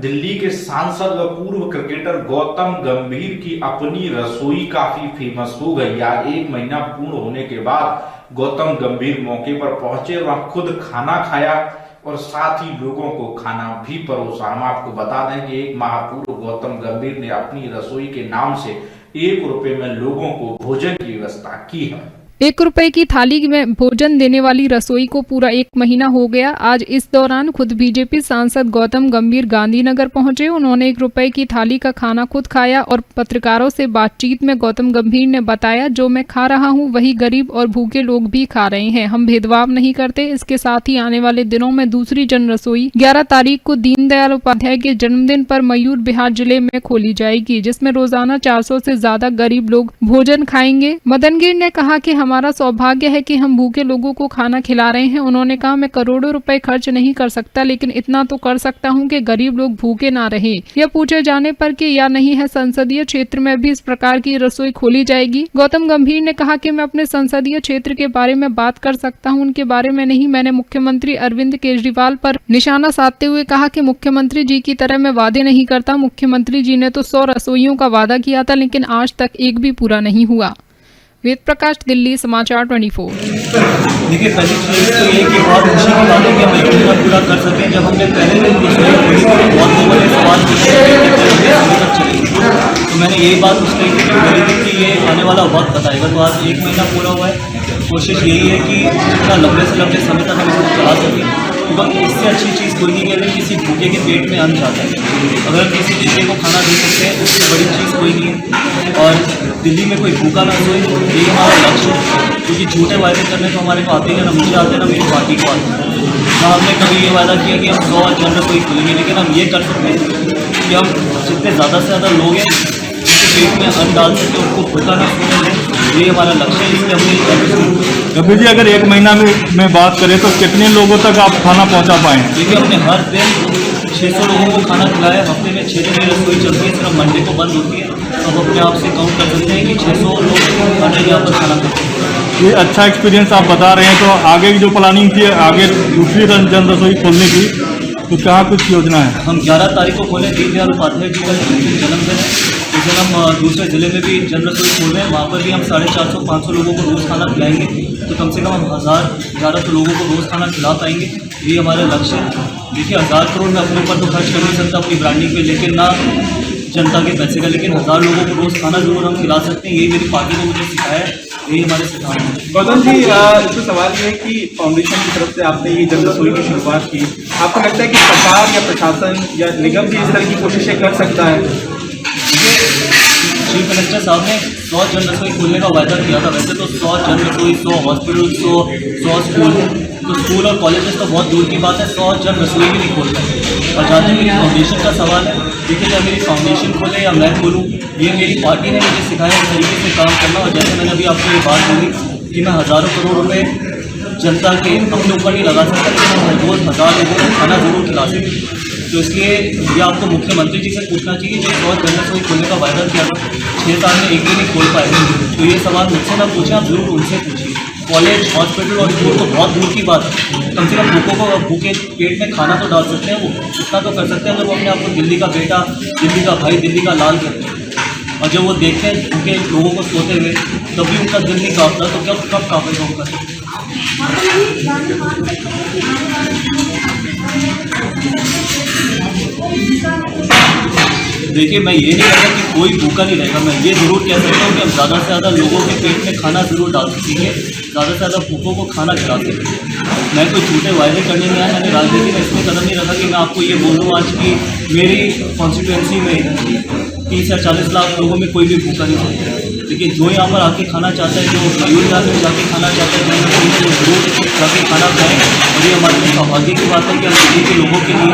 दिल्ली के सांसद व पूर्व क्रिकेटर गौतम गंभीर की अपनी रसोई काफी फेमस हो गई। आज 1 महीना पूर्ण होने के बाद गौतम गंभीर मौके पर पहुंचे, वहां खुद खाना खाया और साथ ही लोगों को खाना भी परोसा। हम आपको बता दें कि 1 माह पूर्व गौतम गंभीर ने अपनी रसोई के नाम से 1 रुपए में लोगों को भोजन की व्यवस्था की है। 1 रुपए की थाली में भोजन देने वाली रसोई को पूरा 1 महीना हो गया। आज इस दौरान खुद बीजेपी सांसद गौतम गंभीर गांधीनगर पहुंचे। उन्होंने 1 रुपए की थाली का खाना खुद खाया और पत्रकारों से बातचीत में गौतम गंभीर ने बताया, जो मैं खा रहा हूं वही गरीब और भूखे लोग भी खा रहे हैं। हम भेदभाव नहीं करते। इसके साथ ही आने वाले दिनों में दूसरी जन रसोई 11 तारीख को दीनदयाल उपाध्याय के जन्मदिन पर मयूर बिहार जिले में खोली जाएगी, जिसमें रोजाना 400 से ज्यादा गरीब लोग भोजन खाएंगे। मदनगिर ने कहा कि हमारा सौभाग्य है कि हम भूखे लोगों को खाना खिला रहे हैं। उन्होंने कहा, मैं करोड़ों रुपए खर्च नहीं कर सकता, लेकिन इतना तो कर सकता हूं कि गरीब लोग भूखे ना रहे। यह पूछे जाने पर कि या नहीं है संसदीय क्षेत्र में भी इस प्रकार की रसोई खोली जाएगी, गौतम गंभीर ने कहा कि मैं अपने संसदीय क्षेत्र के बारे में बात कर सकता हूं, उनके बारे में नहीं। मैंने मुख्यमंत्री अरविंद केजरीवाल पर निशाना साधते हुए कहा कि मुख्यमंत्री जी की तरह मैं वादे नहीं करता। मुख्यमंत्री जी ने तो 100 रसोइयों का वादा किया था, लेकिन आज तक एक भी पूरा नहीं हुआ। वेद प्रकाश, दिल्ली समाचार 24। देखिए, पहली चीज़ तो ये कि बहुत अच्छी बात है कि हम योजना पूरा कर सकें। जब हमने पहले दिन बहुत लोगों ने सवाल तो मैंने यही बात उस टाइम की बोली थी कि ये आने वाला वक्त बताएगा। तो आज 1 महीना पूरा हुआ है। कोशिश यही है कि जितना लंबे से लंबे समय तक हम इसको चला सकें। वक्त इससे अच्छी चीज़ कोई नहीं है अगर किसी भूखे के पेट में अन्न जाता है। अगर किसी भूखे को खाना दे सकते हैं उससे बड़ी चीज़ कोई नहीं है। और दिल्ली में कोई भूखा ना सोए, यही हमारा लक्ष्य है। क्योंकि झूठे वायदे करने तो हमारे को आते हैं ना, मुझे आते हैं ना मेरी पार्टी को आते हैं। ना हमने कभी ये वादा किया कि हम 100 जन रसोई खोलेंगे, लेकिन हम ये कर सकते हैं कि हम जितने ज़्यादा से ज़्यादा लोग हैं जिसके पेट में अन्न डाल सकें, उनको भूखा ना सोने दें। ये हमारा लक्ष्य है। इसलिए हमने कबीर जी, अगर 1 महीना में बात करें तो कितने लोगों तक आप खाना पहुंचा पाए? देखिए, हमने हर दिन 600 लोगों को खाना खिलाया। हफ्ते में 6 दिन रसोई चलती है, सिर्फ मंडे को बंद होती है। तो हम अपने आप से काउंट कर सकते हैं कि 600 लोग खाना यहाँ पर खाना खाते हैं। ये अच्छा एक्सपीरियंस आप बता रहे हैं, तो आगे की जो प्लानिंग थी, आगे दूसरी जन रसोई खोलने की, तो क्या कुछ योजना है? हम 11 तारीख को खोले, दीनदयाल उपाध्याय जी का जन्मदिन है। उस दिन हम दूसरे ज़िले में भी जन रसोई खोल रहे हैं। वहाँ पर भी हम 450-500 लोगों को रोज़ खाना खिलाएंगे। तो कम से कम हम 1000-1100 लोगों को रोज़ खाना खिला पाएंगे। ये हमारा लक्ष्य है। देखिए, 1000 करोड़ में अपने ऊपर तो खर्च कर नहीं सकता अपनी ब्रांडिंग पे, लेकिन ना जनता के पैसे का, लेकिन 1000 लोगों को रोज़ खाना जरूर हम खिला सकते हैं। यही मेरी पार्टी ने मुझे सिखाया है, यही हमारे सिद्धांत है। गौतम जी, इसमें सवाल ये है कि फाउंडेशन की तरफ से आपने ये जन रसोई की शुरुआत की। आपको लगता है कि सरकार या प्रशासन या निगम भी इस तरह की कोशिशें कर सकता है? चीफ मिनिस्टर साहब ने 100 जन रसोई खोलने का वायदा किया था। वैसे तो 100 जन रसोई, 100 हॉस्पिटल, 100 स्कूल, तो स्कूल और कॉलेजेस तो बहुत दूर की बात है, 100 जन रसोई भी नहीं खोल सकते। और जहाँ तक मेरी फाउंडेशन का सवाल है, देखिए, चाहे मेरी फाउंडेशन खोले या मैं खोलूँ, ये मेरी पार्टी ने मुझे सिखाया इस तरीके से काम करना। और जैसे मैंने अभी आपको ये बात बोली कि मैं हज़ारों करोड़ रुपये जनता के अपने ऊपर नहीं लगा सकता, लेकिन हम हर रोज़ 1000 लोगों को खाना जरूर खिला सकते। तो इसलिए ये आपको मुख्यमंत्री जी से पूछना चाहिए, जो 100 जन रसोई खोलने का वायदा किया था, 6 साल में एक भी नहीं खोल पाए। तो ये सवाल मुझसे ना पूछें, आप जरूर उनसे पूछिए। कॉलेज, हॉस्पिटल और स्कूल तो बहुत दूर की बात है। कम से कम भूखों को भूखे पेट में खाना तो डाल सकते हैं, वो इतना तो कर सकते हैं अगर वो अपने आप को दिल्ली का बेटा, दिल्ली का भाई, दिल्ली का लाल करते हैं। और जब वो देखते हैं भूखे लोगों को सोते हुए, तब भी उनका दिल नहीं कांपता, तो कब कांपेगा उनका? देखिए, मैं ये नहीं कहता कि कोई भूखा नहीं रहेगा। मैं ये ज़रूर कह सकता हूँ कि हम ज़्यादा से ज़्यादा लोगों के पेट में खाना ज़रूर डाल सकेंगे, ज़्यादा से ज़्यादा भूखों को खाना खिला सकेंगे। मैं कोई झूठे वायदे करने नहीं आया। मैंने राजनीति में इसमें कदम नहीं रखा कि मैं आपको ये बोल दूँ आज की मेरी कॉन्स्टिट्यूंसी में 30 या 40 लाख लोगों में कोई भी भूखा नहीं होता। लेकिन जो यहाँ पर आके खाना चाहता है, जो मयूर विहार में जाके खाना चाहता है, वो जरूर जाके खाना खाएँ। और ये हमारे लिए सौभाग्य की बात है कि हम दिल्ली के लोगों के लिए,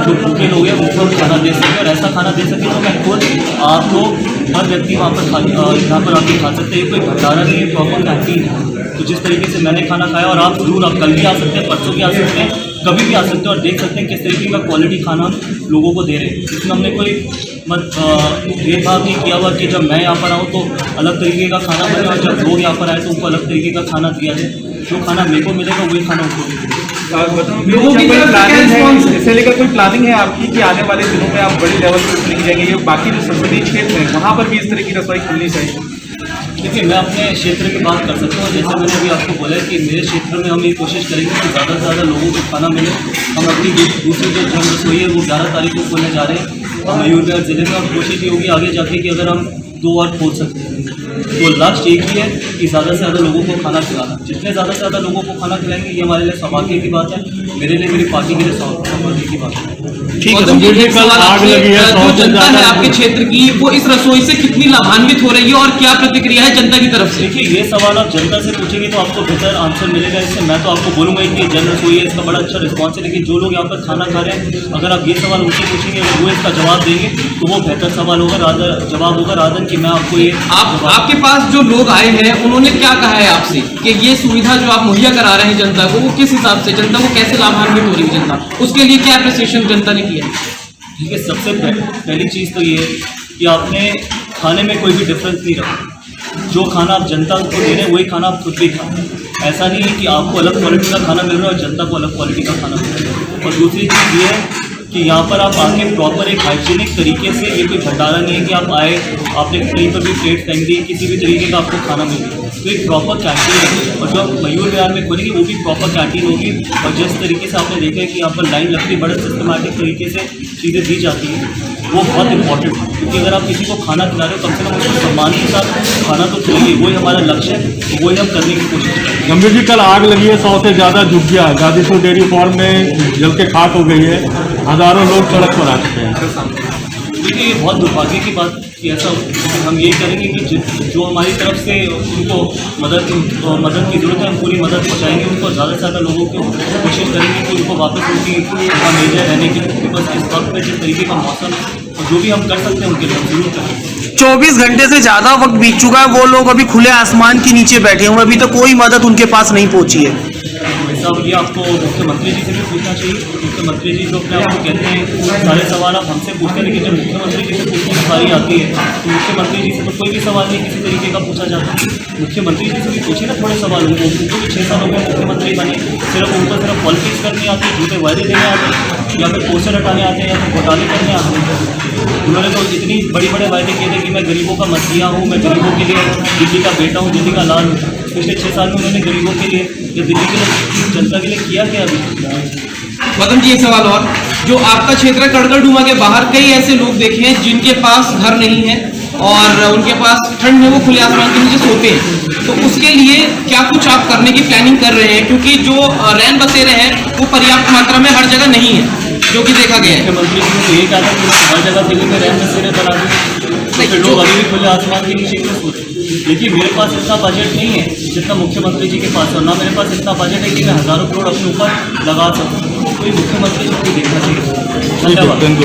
जो भूखे लोग हैं, उनको खाना दे सकें और ऐसा खाना दे सकें तो मैं खुद, आप लोग, हर व्यक्ति वहाँ पर यहाँ पर आके खा सकते हैं। कोई भंडारा नहीं है, प्रॉपर कैंटीन है। तो जिस तरीके से मैंने खाना खाया, और आप जरूर, आप कल भी आ सकते हैं, परसों भी आ सकते हैं, कभी भी आ सकते हैं और देख सकते हैं किस तरीके का क्वालिटी खाना लोगों को दे रहे हैं। इसमें हमने कोई भेदभाव नहीं किया हुआ कि जब मैं यहाँ पर आऊँ तो अलग तरीके का खाना बने और जब लोग यहाँ पर आए तो उनको अलग तरीके का खाना दिया जाए। जो खाना मेरे को मिलेगा वही खाना उनको मिलेगा। लोगों की कोई प्लानिंग है, इसे लेकर कोई प्लानिंग है आपकी कि आने वाले दिनों में आप बड़ी लेवल पर लेके जाएंगे, ये बाकी जो संसदीय क्षेत्र है वहाँ पर भी इस तरह की रसोई खुलनी चाहिए? देखिए, मैं अपने क्षेत्र की बात कर सकता हूँ। जैसे मैंने अभी आपको बोला कि मेरे क्षेत्र में हम ये कोशिश करेंगे कि ज़्यादा से ज़्यादा लोगों को खाना मिले। हम अपनी दूसरी जो जन रसोई है वो 11 तारीख को खोलने जा रहे हैं और मयूरभंज ज़िले में अब कोशिश ये होगी आगे जाके कि अगर हम 2 और खोल सकते हैं तो लक्ष्य एक ही है कि ज़्यादा से ज़्यादा लोगों को खाना खिलाना। जितने ज़्यादा से ज़्यादा लोगों को खाना खिलाएंगे ये हमारे लिए सौभाग्य की बात है, मेरे लिए, मेरी पार्टी के लिए सौभाग्य की बात है। ठीक है, गंभीर जी, कल आग लगी है, जो जनता है आपके क्षेत्र की, वो इस रसोई से कितनी लाभान्वित हो रही है और क्या प्रतिक्रिया है जनता की तरफ से? देखिए, ये सवाल आप जनता से पूछेंगे तो आपको बेहतर आंसर मिलेगा इससे। मैं तो आपको बोलूँगा कि जन रसोई है, इसका बड़ा अच्छा रिस्पॉन्स है, लेकिन जो लोग यहाँ पर खाना खा रहे हैं अगर आप ये सवाल उनसे पूछेंगे, अगर वो इसका जवाब देंगे तो वो बेहतर सवाल होगा, जवाब होगा राधन कि मैं आपको ये आपके पास जो लोग आए हैं उन्होंने क्या कहा है आपसे कि ये सुविधा जो आप मुहैया करा रहे हैं जनता को, वो किस हिसाब से, जनता को कैसे लाभान्वित हो रही है जनता, उसके लिए क्या अप्रिसिएशन जनता ने किया? ठीक है, सबसे पहली चीज़ तो ये है कि आपने खाने में कोई भी डिफरेंस नहीं रखा। जो खाना आप जनता को दे रहे हैं वही खाना आप खुद भी खाएं। ऐसा नहीं है कि आपको अलग क्वालिटी का खाना मिल रहा है और जनता को अलग क्वालिटी का खाना मिल रहा है। और दूसरी चीज़ ये है कि यहाँ पर आप आके प्रॉपर एक हाइजीनिक तरीके से, ये कोई भंडारा नहीं है कि आप आए आपने कहीं पर भी प्लेट फेंक दी, किसी भी तरीके का आपको खाना मिल रहा है। तो एक प्रॉपर कैंटीन है और जो आप मयूर विहार में खोलेंगे वो भी प्रॉपर कैंटीन होगी। और जिस तरीके से आपने देखा है कि यहाँ पर लाइन लगती है, बड़े सिस्टमेटिक तरीके से चीज़ें दी जाती हैं, वो बहुत इंपॉर्टेंट है। क्योंकि अगर आप किसी को खाना खिला रहे हो कम से कम उसको सम्मान के साथ खाना तो खिलाइए, वही हमारा लक्ष्य है, वही हम करने की कोशिश करें। गंभीर जी, कल आग लगी है, 100 से ज़्यादा झुग्गियाँ गाजीपुर डेयरी फार्म में जल के खाक हो गई है, हज़ारों लोग सड़क पर आ चुके हैं। देखिए, ये बहुत दुर्भाग्य की बात कि ऐसा हम ये करेंगे कि जो हमारी तरफ से उनको मदद की ज़रूरत है हम पूरी मदद पहुँचाएंगे उनको। ज़्यादा से ज़्यादा लोगों को कोशिश करेंगे कि उनको वापस उनकी वहाँ ले जाए रहने के लिए। बस इस वक्त में जिस तरीके का मौसम और जो भी हम कर सकते हैं उनके लिए हम जरूर करेंगे। 24 घंटे से ज़्यादा वक्त बीत चुका है, वो लोग अभी खुले आसमान के नीचे बैठे हैं और अभी तक कोई मदद उनके पास नहीं पहुंची है। साहब, ये आपको मुख्यमंत्री जी से भी पूछना चाहिए। मुख्यमंत्री जी जो अपने आपको कहते हैं सारे सवाल आप हमसे पूछते हैं, लेकिन जब मुख्यमंत्री जी से पूछने की बारी आती है तो मुख्यमंत्री जी से तो कोई भी सवाल नहीं किसी तरीके का पूछा जाता है। मुख्यमंत्री जी से भी पूछिए ना थोड़े सवाल। उनको भी 6 सालों में मुख्यमंत्री बने, उनको सिर्फ पॉलिटिक्स करनी आती है, झूठे वायदे देने आते हैं, या फिर पोस्टर हटाने आते हैं, या फिर घोटाले करने आते हैं। उन्होंने तो इतनी बड़े बड़े वायदे किए थे कि मैं गरीबों का मसीहा हूँ, मैं गरीबों के लिए दिल्ली का बेटा हूँ, दिल्ली का लाल हूँ। पिछले 6 साल में उन्होंने गरीबों के लिए या दिल्ली के लिए जनता के लिए किया क्या अभी? गौतम जी, एक सवाल और, जो आपका क्षेत्र कड़कड़डूमा के बाहर कई ऐसे लोग देखे हैं जिनके पास घर नहीं है और उनके पास ठंड में वो खुले आसमान के नीचे सोते हैं, तो उसके लिए क्या कुछ आप करने की प्लानिंग कर रहे हैं? क्योंकि जो रैन बसेरे हैं वो पर्याप्त मात्रा में हर जगह नहीं है, जो कि देखा गया है। मुख्यमंत्री जी ने तो ये कहा था कि हर जगह दिल्ली में रहने बसेरे बना दें, तो लोग अभी भी खुले आसमान के नीचे क्यों सोते? देखिए, मेरे पास इतना बजट नहीं है जितना मुख्यमंत्री जी के पास है, और ना मेरे पास इतना बजट है कि मैं हज़ारों करोड़ अपने ऊपर लगा सकूँ। तो मुख्यमंत्री जी को देखना चाहिए। धन्यवाद।